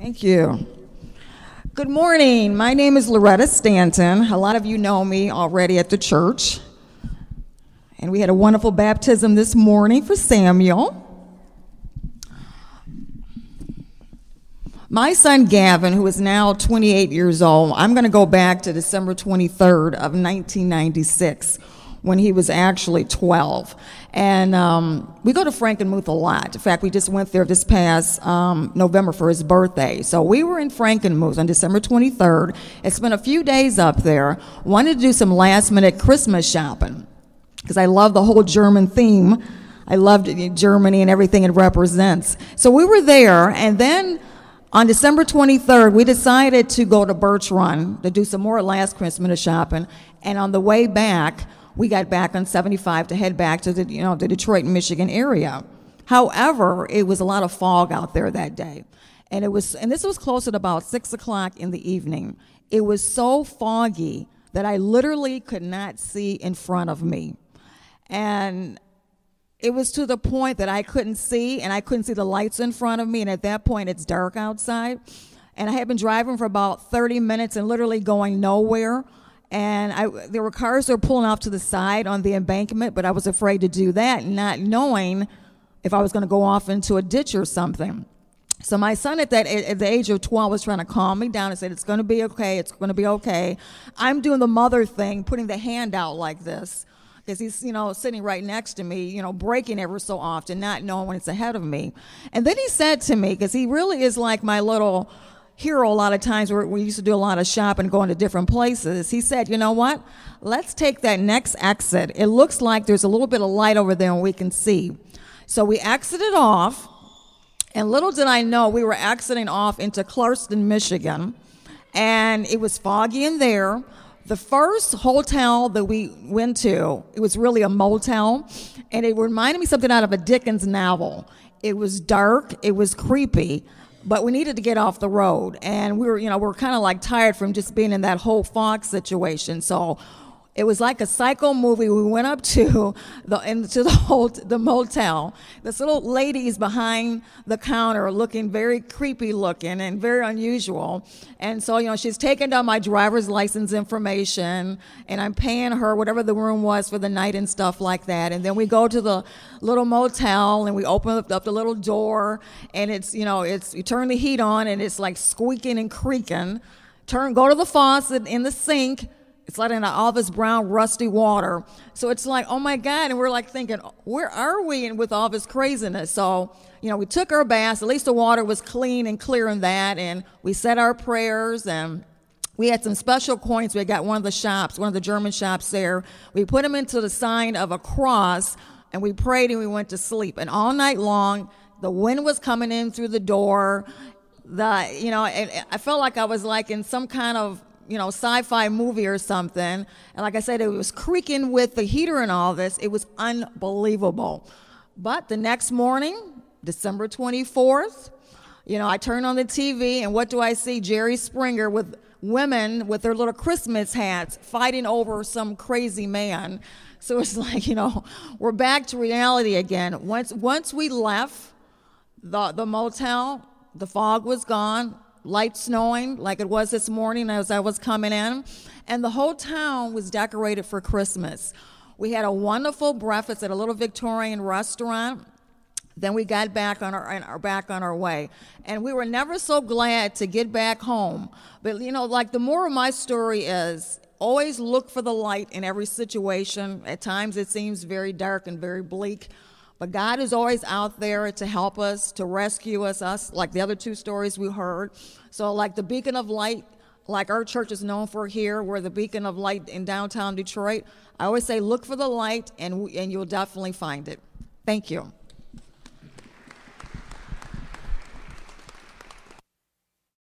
Thank you. Good morning. My name is Loretta Stanton. A lot of you know me already at the church. And we had a wonderful baptism this morning for Samuel. My son Gavin, who is now 28 years old, I'm going to go back to December 23rd of 1996 when he was actually 12. And we go to Frankenmuth a lot. In fact, we just went there this past November for his birthday. So we were in Frankenmuth on December 23rd. It's been a few days up there. Wanted to do some last-minute Christmas shopping because I love the whole German theme. I loved Germany and everything it represents. So we were there, and then on December 23rd, we decided to go to Birch Run to do some more last Christmas shopping. And on the way back, we got back on 75 to head back to the Detroit, Michigan area. However, it was a lot of fog out there that day. And this was close at about 6 o'clock in the evening. It was so foggy that I literally could not see in front of me. And it was to the point that I couldn't see, and I couldn't see the lights in front of me, and at that point it's dark outside. And I had been driving for about 30 minutes and literally going nowhere. And there were cars that were pulling off to the side on the embankment, but I was afraid to do that, not knowing if I was going to go off into a ditch or something. So my son at the age of 12 was trying to calm me down and said, "It's going to be okay, it's going to be okay." I'm doing the mother thing, putting the hand out like this, because he's, sitting right next to me, braking ever so often, not knowing when it's ahead of me. And then he said to me, because he really is like my little hero a lot of times, where we used to do a lot of shopping, going to different places. He said, "You know what? Let's take that next exit. It looks like there's a little bit of light over there and we can see." So we exited off, and little did I know we were exiting off into Clarkston, Michigan, and it was foggy in there. The first hotel that we went to, it was really a motel, and it reminded me something out of a Dickens novel. It was dark, it was creepy, but we needed to get off the road, and we were kind of like tired from just being in that whole fog situation. So it was like a psycho movie. We went up to the motel. This little lady's behind the counter, looking very creepy looking and very unusual. And so she's taking down my driver's license information, and I'm paying her whatever the room was for the night and stuff like that. And then we go to the little motel, and we open up the little door, and you turn the heat on, and it's like squeaking and creaking. Go to the faucet in the sink. It's letting out all this brown, rusty water. So it's like, oh my God, and we're like thinking, where are we with all this craziness? So, we took our baths. At least the water was clean and clear in that, and we said our prayers, and we had some special coins. We got one of the German shops there. We put them into the sign of a cross, and we prayed, and we went to sleep. And all night long, the wind was coming in through the door. I felt like I was like in some kind of sci-fi movie or something. And like I said, it was creaking with the heater and all this. It was unbelievable. But the next morning, December 24th, I turn on the TV, and what do I see? Jerry Springer with women with their little Christmas hats fighting over some crazy man. So it's like, we're back to reality again. Once we left the motel, the fog was gone. Light snowing like it was this morning as I was coming in, and the whole town was decorated for Christmas. We had a wonderful breakfast at a little Victorian restaurant. Then we got back on our way, and we were never so glad to get back home. But like the moral of my story is, always look for the light in every situation. At times it seems very dark and very bleak, but God is always out there to help us, to rescue us, like the other two stories we heard. So like the beacon of light, like our church is known for here, we're the beacon of light in downtown Detroit. I always say look for the light, and you'll definitely find it. Thank you.